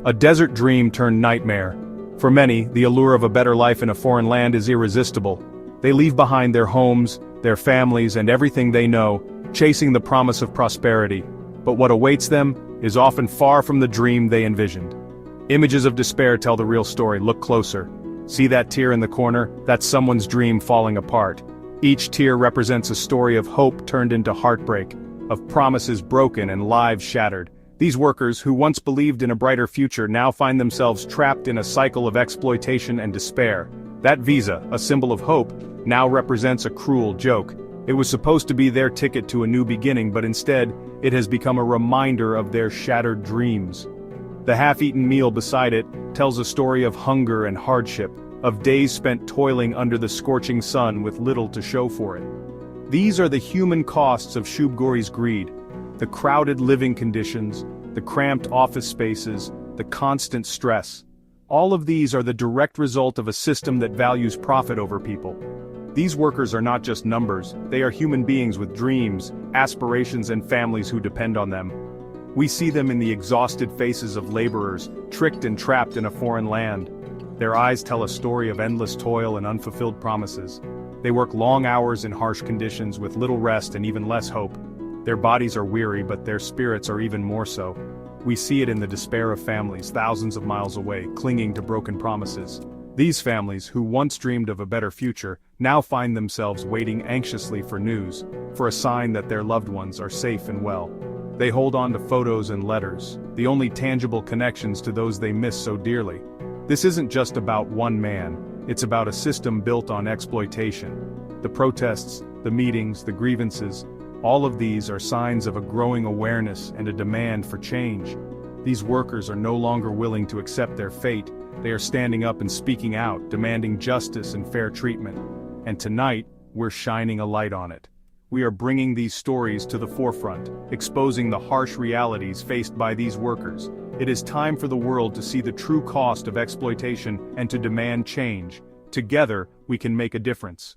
A desert dream turned nightmare. For many, the allure of a better life in a foreign land is irresistible. They leave behind their homes, their families, and everything they know, chasing the promise of prosperity. But what awaits them is often far from the dream they envisioned. Images of despair tell the real story. Look closer. See that tear in the corner? That's someone's dream falling apart. Each tear represents a story of hope turned into heartbreak, of promises broken and lives shattered. These workers, who once believed in a brighter future, now find themselves trapped in a cycle of exploitation and despair. That visa, a symbol of hope, now represents a cruel joke. It was supposed to be their ticket to a new beginning, but instead, it has become a reminder of their shattered dreams. The half-eaten meal beside it tells a story of hunger and hardship, of days spent toiling under the scorching sun with little to show for it. These are the human costs of Shoeb Ghori's greed. The crowded living conditions, the cramped office spaces, the constant stress. All of these are the direct result of a system that values profit over people. These workers are not just numbers, they are human beings with dreams, aspirations, and families who depend on them. We see them in the exhausted faces of laborers, tricked and trapped in a foreign land. Their eyes tell a story of endless toil and unfulfilled promises. They work long hours in harsh conditions with little rest and even less hope. Their bodies are weary, but their spirits are even more so. We see it in the despair of families thousands of miles away, clinging to broken promises. These families, who once dreamed of a better future, now find themselves waiting anxiously for news, for a sign that their loved ones are safe and well. They hold on to photos and letters, the only tangible connections to those they miss so dearly. This isn't just about one man, it's about a system built on exploitation. The protests, the meetings, the grievances, all of these are signs of a growing awareness and a demand for change. These workers are no longer willing to accept their fate. They are standing up and speaking out, demanding justice and fair treatment. And tonight, we're shining a light on it. We are bringing these stories to the forefront, exposing the harsh realities faced by these workers. It is time for the world to see the true cost of exploitation and to demand change. Together, we can make a difference.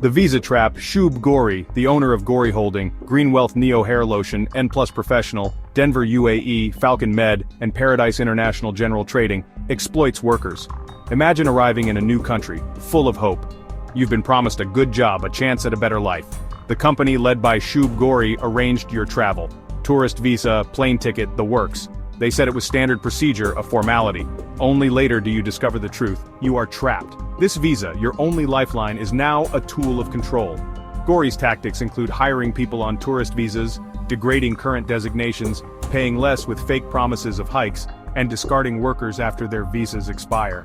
The visa trap. Shoeb Ghori, the owner of Ghori Holding, Wealth Neo Hair Lotion, N+ Professional, Denver UAE, Falcon Med, and Paradise International General Trading, exploits workers. Imagine arriving in a new country, full of hope. You've been promised a good job, a chance at a better life. The company led by Shoeb Ghori arranged your travel. Tourist visa, plane ticket, the works. They said it was standard procedure, a formality. Only later do you discover the truth. You are trapped. This visa, your only lifeline, is now a tool of control. Ghori's tactics include hiring people on tourist visas, degrading current designations, paying less with fake promises of hikes, and discarding workers after their visas expire.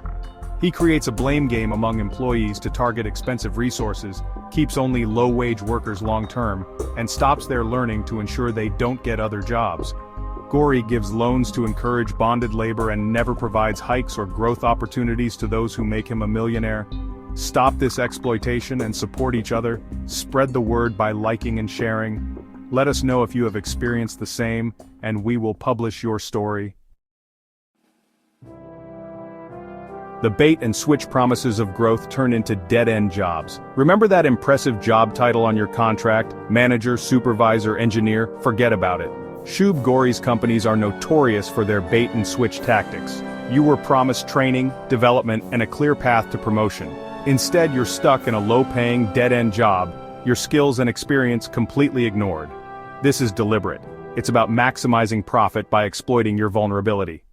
He creates a blame game among employees to target expensive resources, keeps only low-wage workers long-term, and stops their learning to ensure they don't get other jobs. Ghori gives loans to encourage bonded labor and never provides hikes or growth opportunities to those who make him a millionaire. Stop this exploitation and support each other. Spread the word by liking and sharing. Let us know if you have experienced the same, and we will publish your story. The bait-and-switch promises of growth turn into dead-end jobs. Remember that impressive job title on your contract? Manager, supervisor, engineer? Forget about it. Shoeb Ghori's companies are notorious for their bait-and-switch tactics. You were promised training, development, and a clear path to promotion. Instead, you're stuck in a low-paying, dead-end job, your skills and experience completely ignored. This is deliberate. It's about maximizing profit by exploiting your vulnerability.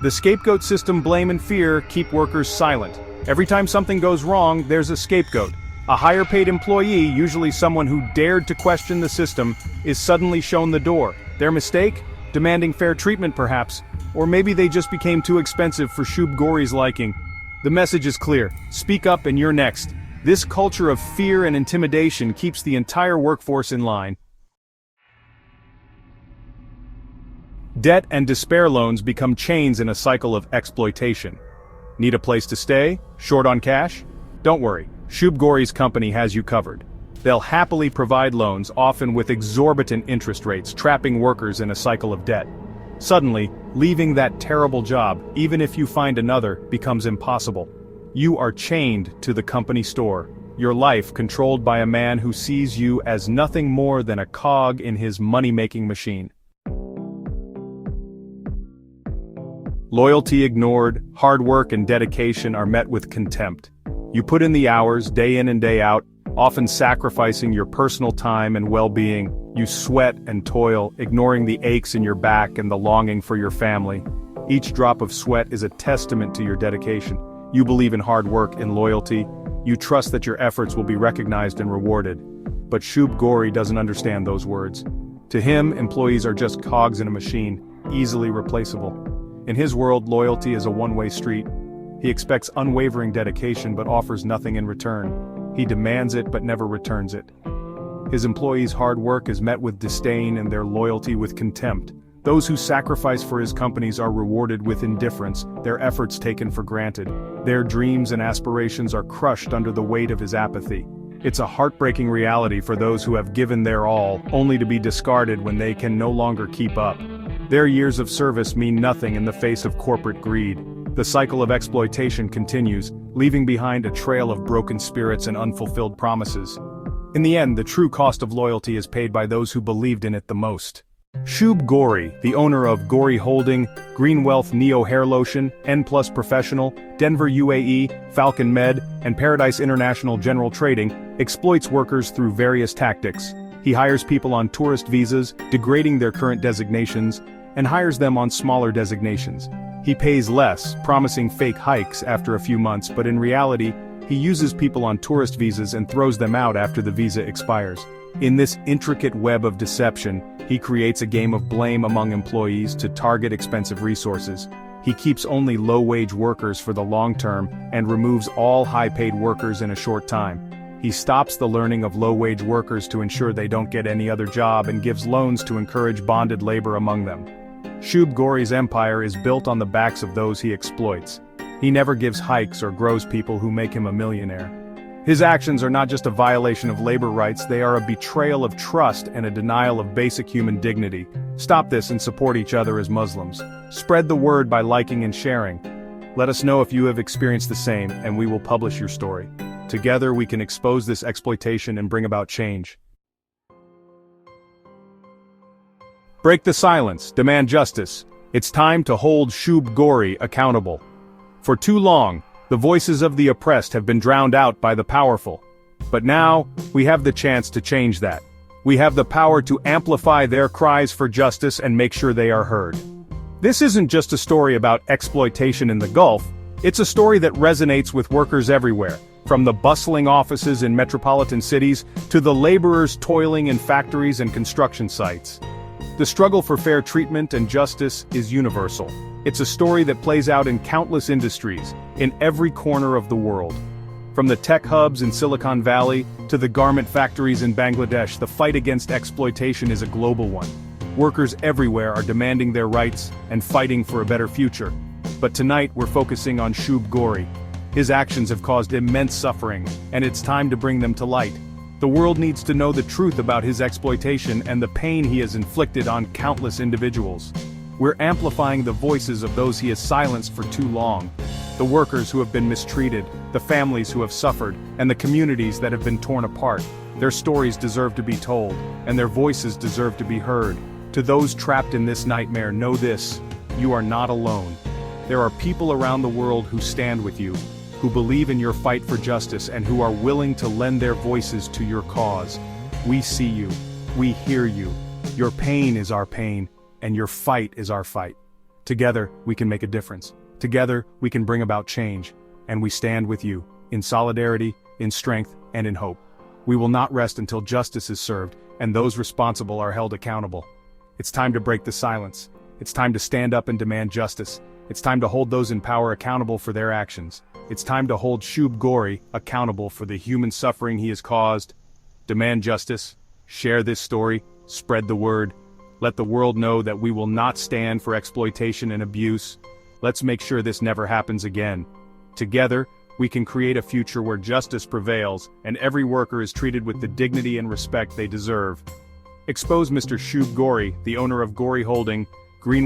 The scapegoat system. Blame and fear keep workers silent. Every time something goes wrong, there's a scapegoat. A higher-paid employee, usually someone who dared to question the system, is suddenly shown the door. Their mistake? Demanding fair treatment perhaps. Or maybe they just became too expensive for Shoeb Ghori's liking. The message is clear. Speak up and you're next. This culture of fear and intimidation keeps the entire workforce in line. Debt and despair loans become chains in a cycle of exploitation. Need a place to stay? Short on cash? Don't worry, Shoeb Ghori's company has you covered. They'll happily provide loans, often with exorbitant interest rates, trapping workers in a cycle of debt. Suddenly, leaving that terrible job, even if you find another, becomes impossible. You are chained to the company store. your life controlled by a man who sees you as nothing more than a cog in his money-making machine. Loyalty ignored, hard work and dedication are met with contempt. You put in the hours, day in and day out, often sacrificing your personal time and well-being. You sweat and toil, ignoring the aches in your back and the longing for your family. Each drop of sweat is a testament to your dedication. You believe in hard work and loyalty. You trust that your efforts will be recognized and rewarded. But Shoeb Ghori doesn't understand those words. To him, employees are just cogs in a machine, easily replaceable. In his world, loyalty is a one-way street. He expects unwavering dedication but offers nothing in return. He demands it but never returns it. His employees' hard work is met with disdain and their loyalty with contempt. Those who sacrifice for his companies are rewarded with indifference, their efforts taken for granted. Their dreams and aspirations are crushed under the weight of his apathy. It's a heartbreaking reality for those who have given their all, only to be discarded when they can no longer keep up. Their years of service mean nothing in the face of corporate greed. The cycle of exploitation continues, leaving behind a trail of broken spirits and unfulfilled promises. In the end, the true cost of loyalty is paid by those who believed in it the most. Shoeb Ghori, the owner of Ghori Holding, Wealth Neo Hair Lotion, N+ Professional, Denver UAE, Falcon Med, and Paradise International General Trading, exploits workers through various tactics. He hires people on tourist visas, degrading their current designations, and hires them on smaller designations. He pays less, promising fake hikes after a few months, but in reality, he uses people on tourist visas and throws them out after the visa expires. In this intricate web of deception, he creates a game of blame among employees to target expensive resources. He keeps only low-wage workers for the long term and removes all high-paid workers in a short time. He stops the learning of low-wage workers to ensure they don't get any other job and gives loans to encourage bonded labor among them. Shoeb Ghori's empire is built on the backs of those he exploits. He never gives hikes or grows people who make him a millionaire. His actions are not just a violation of labor rights, they are a betrayal of trust and a denial of basic human dignity. Stop this and support each other as Muslims. Spread the word by liking and sharing. Let us know if you have experienced the same, and we will publish your story. Together we can expose this exploitation and bring about change. Break the silence, demand justice. It's time to hold Shoeb Ghori accountable. For too long, the voices of the oppressed have been drowned out by the powerful. But now, we have the chance to change that. We have the power to amplify their cries for justice and make sure they are heard. This isn't just a story about exploitation in the Gulf, it's a story that resonates with workers everywhere, from the bustling offices in metropolitan cities to the laborers toiling in factories and construction sites. The struggle for fair treatment and justice is universal. It's a story that plays out in countless industries, in every corner of the world. From the tech hubs in Silicon Valley to the garment factories in Bangladesh, the fight against exploitation is a global one. Workers everywhere are demanding their rights and fighting for a better future. But tonight we're focusing on Shoeb Ghori. His actions have caused immense suffering, and it's time to bring them to light. The world needs to know the truth about his exploitation and the pain he has inflicted on countless individuals. We're amplifying the voices of those he has silenced for too long. The workers who have been mistreated, the families who have suffered, and the communities that have been torn apart. Their stories deserve to be told, and their voices deserve to be heard. To those trapped in this nightmare, know this: you are not alone. There are people around the world who stand with you, who believe in your fight for justice and who are willing to lend their voices to your cause. We see you. We hear you. Your pain is our pain, and your fight is our fight. Together, we can make a difference. Together, we can bring about change. And we stand with you, in solidarity, in strength, and in hope. We will not rest until justice is served, and those responsible are held accountable. It's time to break the silence. It's time to stand up and demand justice. It's time to hold those in power accountable for their actions. It's time to hold Shoeb Ghori accountable for the human suffering he has caused. Demand justice. Share this story. Spread the word. Let the world know that we will not stand for exploitation and abuse. Let's make sure this never happens again. Together, we can create a future where justice prevails and every worker is treated with the dignity and respect they deserve. Expose Mr. Shoeb Ghori, the owner of Ghori Holding,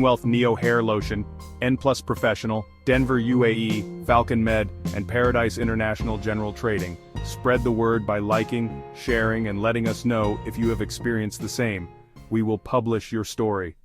Wealth Neo Hair Lotion, N Plus Professional, Denver UAE, Falcon Med, and Paradise International General Trading. Spread the word by liking, sharing, and letting us know if you have experienced the same. We will publish your story.